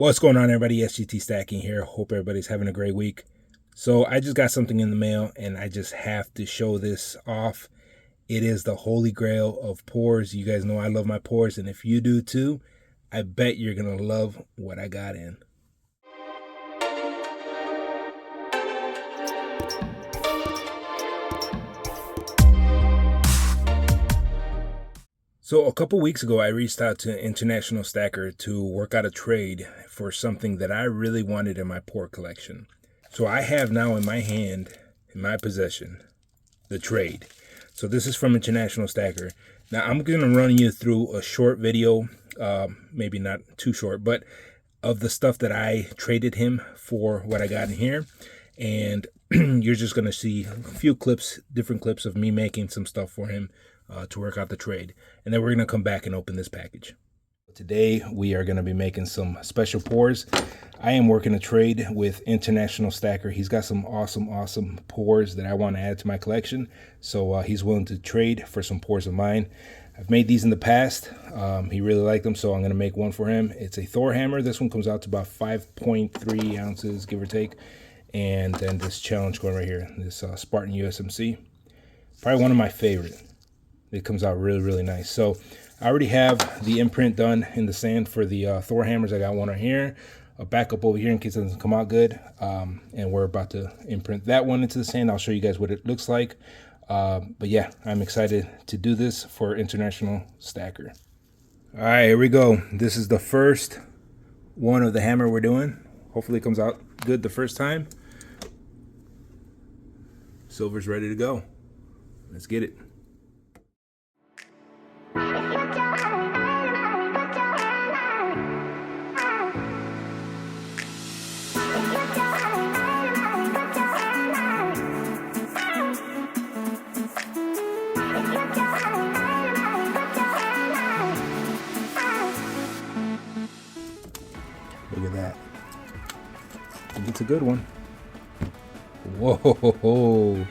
What's going on, everybody? S.G.T Stacking here. Hope everybody's having a great week. So I just got something in the mail and I just have to show this off. It is the holy grail of pours. You guys know I love my pours, and if you do too, I bet you're going to love what I got in. So a couple weeks ago, I reached out to International Stacker to work out a trade for something that I really wanted in my pour collection. So I have now in my hand, in my possession, the trade. So this is from International Stacker. Now I'm going to run you through a short video, maybe not too short, but of the stuff that I traded him for what I got in here. And you're just going to see a few clips, different clips of me making some stuff for him to work out the trade. And then we're going to come back and open this package. Today we are going to be making some special pours. I am working a trade with International Stacker. He's got some awesome pours that I want to add to my collection. So he's willing to trade for some pours of mine. I've made these in the past. He really liked them, so I'm going to make one for him. It's a Thor hammer. This one comes out to about 5.3 ounces, give or take. And then this challenge going right here, this Spartan USMC. Probably one of my favorite. It comes out really nice. So I already have the imprint done in the sand for the Thor hammers. I got one right here, a backup over here in case it doesn't come out good. And we're about to imprint that one into the sand. I'll show you guys what it looks like. But yeah, I'm excited to do this for International Stacker. All right, here we go. This is the first one of the hammer we're doing. Hopefully it comes out good the first time. Silver's ready to go. Let's get it. Look at that. I think it's a good one. Whoa.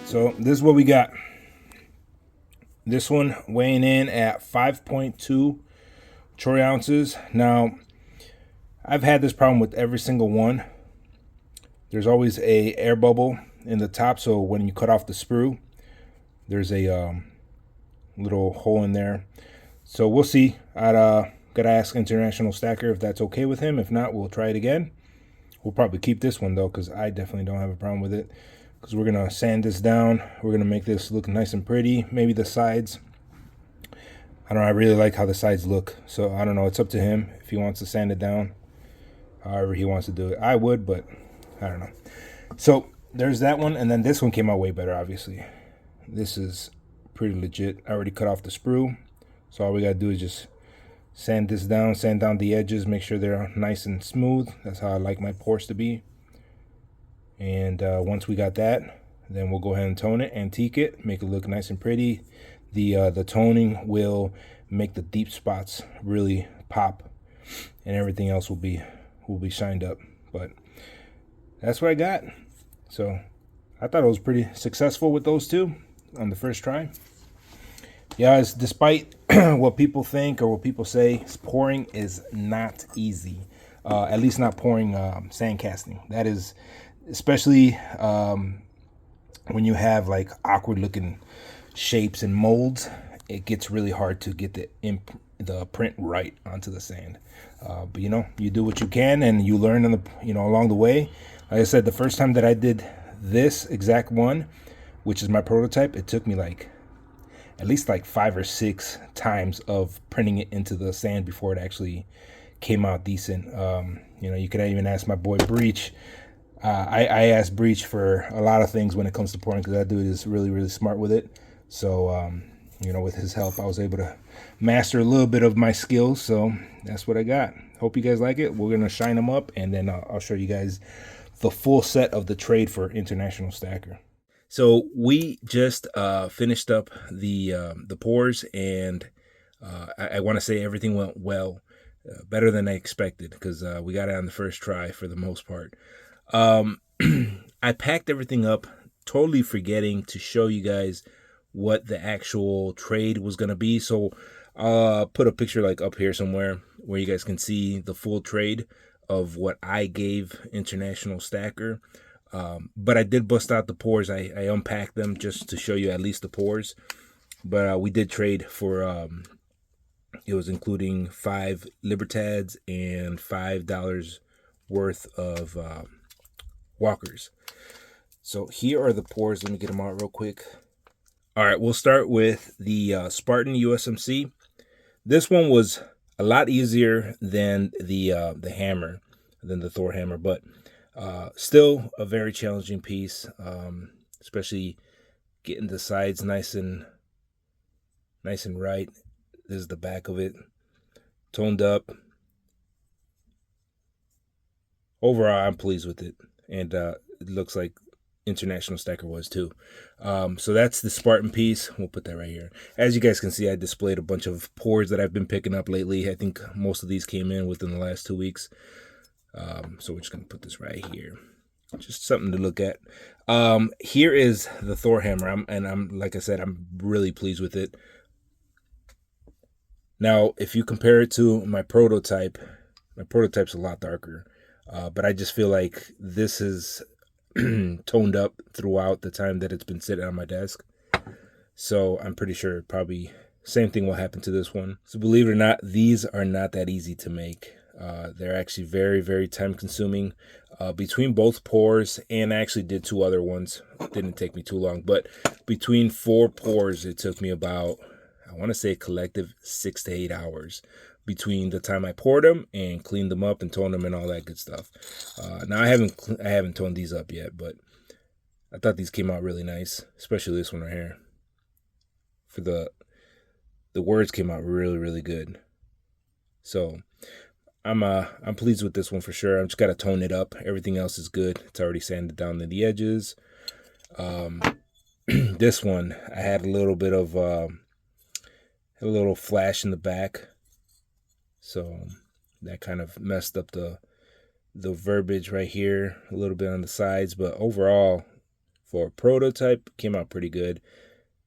So this is what we got. This one weighing in at 5.2 troy ounces. Now, I've had this problem with every single one. There's always a air bubble in the top, so when you cut off the sprue, there's a little hole in there. So we'll see. I'd gotta ask International Stacker if that's okay with him. If not, we'll try it again. We'll probably keep this one though, because I definitely don't have a problem with it. Because we're gonna sand this down. We're gonna make this look nice and pretty. Maybe the sides. I don't know, I really like how the sides look. So I don't know, it's up to him if he wants to sand it down. However he wants to do it. I would, but I don't know. So there's that one, and then this one came out way better, obviously. This is pretty legit. I already cut off the sprue. So all we gotta do is just sand this down, sand down the edges, make sure they're nice and smooth. That's how I like my pours to be. And once we got that, then we'll go ahead and tone it, antique it, make it look nice and pretty. The toning will make the deep spots really pop, and everything else will be shined up. But that's what I got. So I thought it was pretty successful with those two on the first try. Yeah, despite what people think or what people say, pouring is not easy. At least not pouring sand casting. That is, especially when you have like awkward looking shapes and molds, it gets really hard to get the print right onto the sand. But you know, you do what you can and you learn along the way. Like I said, the first time that I did this exact one, which is my prototype, it took me like at least like 5 or 6 times of printing it into the sand before it actually came out decent. You know, you could even ask my boy Breach. I asked Breach for a lot of things when it comes to pouring because that dude is really, really smart with it. So, with his help, I was able to master a little bit of my skills. So that's what I got. Hope you guys like it. We're going to shine them up, and then I'll show you guys the full set of the trade for International Stacker. So we just finished up the pours, and I want to say everything went well, better than I expected, because we got it on the first try for the most part. I packed everything up, totally forgetting to show you guys what the actual trade was going to be. So I'll put a picture like up here somewhere where you guys can see the full trade of what I gave International Stacker. But I did bust out the pours. I unpacked them just to show you at least the pours. But we did trade for, it was including 5 Libertads and $5 worth of walkers. So here are the pours. Let me get them out real quick. All right, we'll start with the Spartan USMC. This one was a lot easier than the hammer, than the Thor hammer, but still a very challenging piece, especially getting the sides nice and right. This is the back of it, toned up. Overall, I'm pleased with it, and it looks like International Stacker was too. So that's the Spartan piece. We'll put that right here. As you guys can see, I displayed a bunch of pours that I've been picking up lately. I think most of these came in within the last 2 weeks. So we're just going to put this right here. Just something to look at. Here is the Thor hammer. I'm like I said, I'm really pleased with it. Now, if you compare it to my prototype's a lot darker. But I just feel like this is toned up throughout the time that it's been sitting on my desk. So I'm pretty sure probably same thing will happen to this one. So believe it or not, these are not that easy to make. They're actually very, very time consuming. Between both pours, and I actually did 2 other ones. It didn't take me too long, but between 4 pours, it took me about, I want to say collective 6 to 8 hours between the time I poured them and cleaned them up and toned them and all that good stuff. Now I haven't toned these up yet, but I thought these came out really nice, especially this one right here. For the words came out really, really good. So I'm pleased with this one for sure. I'm just gotta tone it up. Everything else is good. It's already sanded down to the edges. This one I had a little bit of a little flash in the back. So that kind of messed up the verbiage right here, a little bit on the sides, but overall, for a prototype, came out pretty good.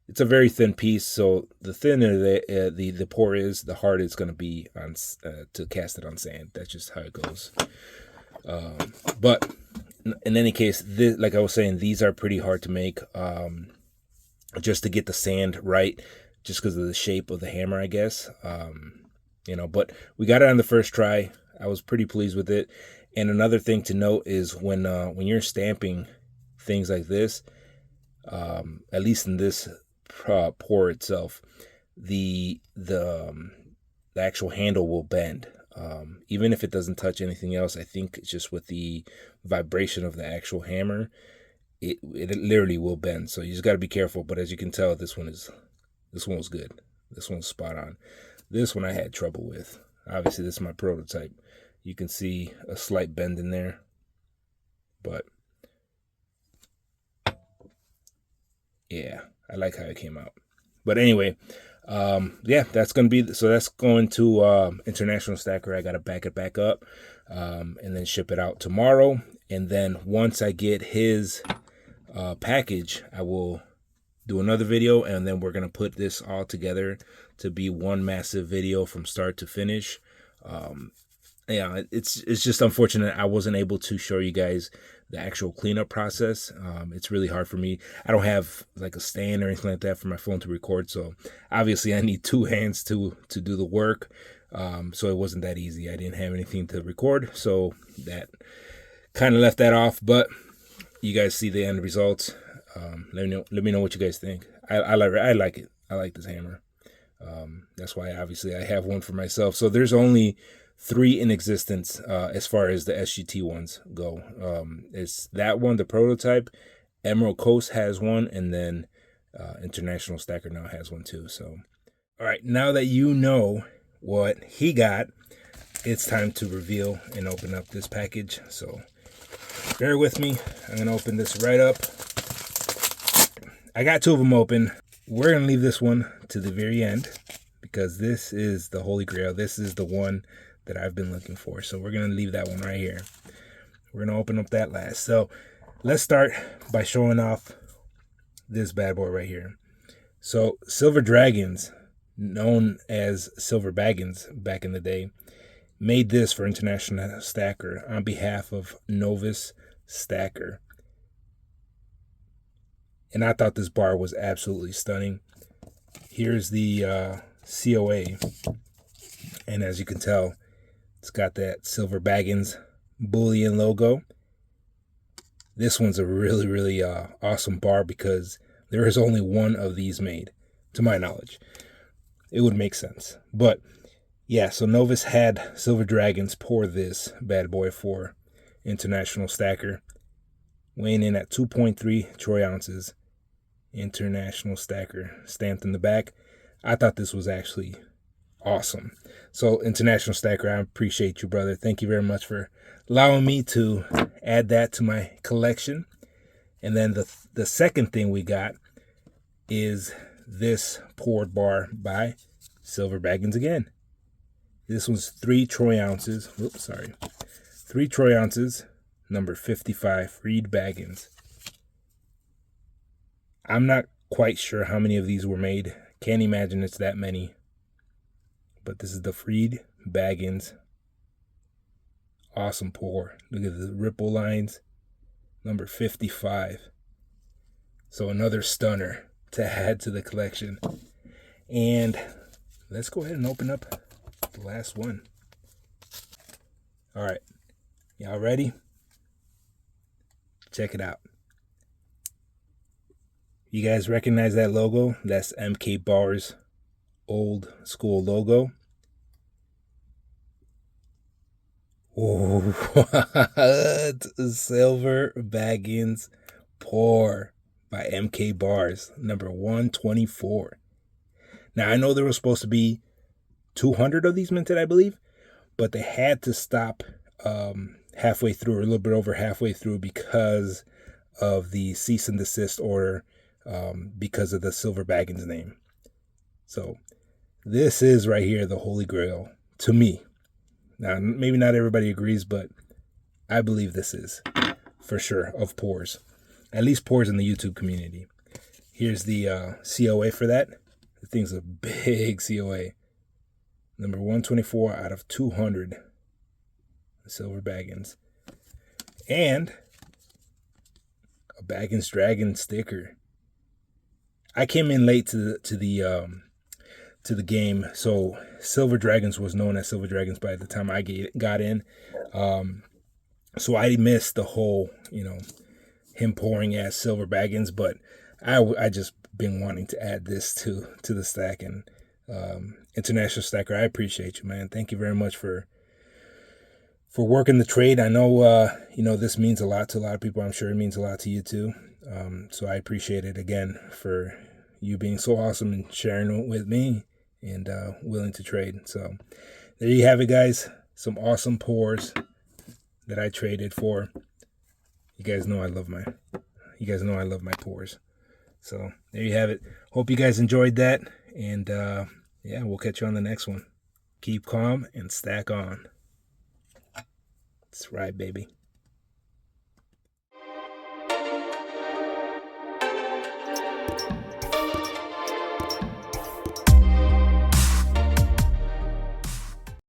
It's a very thin piece, so the thinner the pour is, the harder it's going to be on to cast it on sand. That's just how it goes. But in any case, like I was saying, these are pretty hard to make, just to get the sand right, just because of the shape of the hammer, I guess. But we got it on the first try. I was pretty pleased with it. And another thing to note is when you're stamping things like this, at least in this pour itself, the actual handle will bend. Even if it doesn't touch anything else, I think it's just with the vibration of the actual hammer, it literally will bend. So you just got to be careful. But as you can tell, this one was good. This one's spot on. This one I had trouble with. Obviously, this is my prototype. You can see a slight bend in there, but yeah, I like how it came out. But anyway, yeah, that's going to International Stacker. I got to back it back up, and then ship it out tomorrow. And then once I get his package, I will do another video, and then we're gonna put this all together to be one massive video from start to finish. Yeah, it's just unfortunate I wasn't able to show you guys the actual cleanup process. It's really hard for me. I don't have like a stand or anything like that for my phone to record, so obviously I need 2 hands to do the work. So it wasn't that easy. I didn't have anything to record, so that kind of left that off. But you guys see the end results. Let me know what you guys think. I like it. I like this hammer. That's why obviously I have one for myself. So there's only three in existence as far as the S.G.T ones go. It's that one, the prototype. Emerald Coast has one, and then International Stacker now has one too. So, all right, now that you know what he got, it's time to reveal and open up this package. So bear with me. I'm gonna open this right up. I got two of them open. We're gonna leave this one to the very end because this is the Holy Grail. This is the one that I've been looking for. So we're gonna leave that one right here. We're gonna open up that last. So let's start by showing off this bad boy right here. So Silver Dragons, known as Silver Baggins back in the day, made this for International Stacker on behalf of Novice Stacker. And I thought this bar was absolutely stunning. Here's the COA. And as you can tell, it's got that Silver Baggins Bullion logo. This one's a really, really awesome bar because there is only one of these made, to my knowledge. It would make sense. But yeah, so Novus had Silver Dragons pour this bad boy for International Stacker, weighing in at 2.3 troy ounces. International Stacker stamped in the back. I thought this was actually awesome. So International Stacker, I appreciate you, brother. Thank you very much for allowing me to add that to my collection. And then the second thing we got is this poured bar by Silver Baggins again. This one's 3 troy ounces. Oops, sorry. 3 troy ounces, number 55, Reed Baggins. I'm not quite sure how many of these were made. Can't imagine it's that many. But this is the Reed Baggins. Awesome pour. Look at the ripple lines. Number 55. So another stunner to add to the collection. And let's go ahead and open up the last one. All right. Y'all ready? Check it out. You guys recognize that logo? That's MK Bar's old school logo. Oh, what? Silver Baggins pour by MK Bars, number 124. Now, I know there was supposed to be 200 of these minted, I believe, but they had to stop halfway through, or a little bit over halfway through, because of the cease and desist order, because of the Silver Baggins name. So this is right here the Holy Grail to me. Now, maybe not everybody agrees, but I believe this is for sure of pours, at least pours in the YouTube community. Here's the COA for that. The thing's a big COA. Number 124 out of 200. Silver Baggins. And a Baggins Dragon sticker. I came in late to the game, so Silver Dragons was known as Silver Dragons by the time I got in. So I missed the whole, him pouring as Silver Baggins, but I just been wanting to add this to the stack. And International Stacker, I appreciate you, man. Thank you very much for working the trade. I know this means a lot to a lot of people. I'm sure it means a lot to you too. So I appreciate it again for you being so awesome and sharing it with me and willing to trade. So there you have it, guys. Some awesome pours that I traded for. You guys know I love my pours. So there you have it. Hope you guys enjoyed that. And yeah, we'll catch you on the next one. Keep calm and stack on. That's right, baby.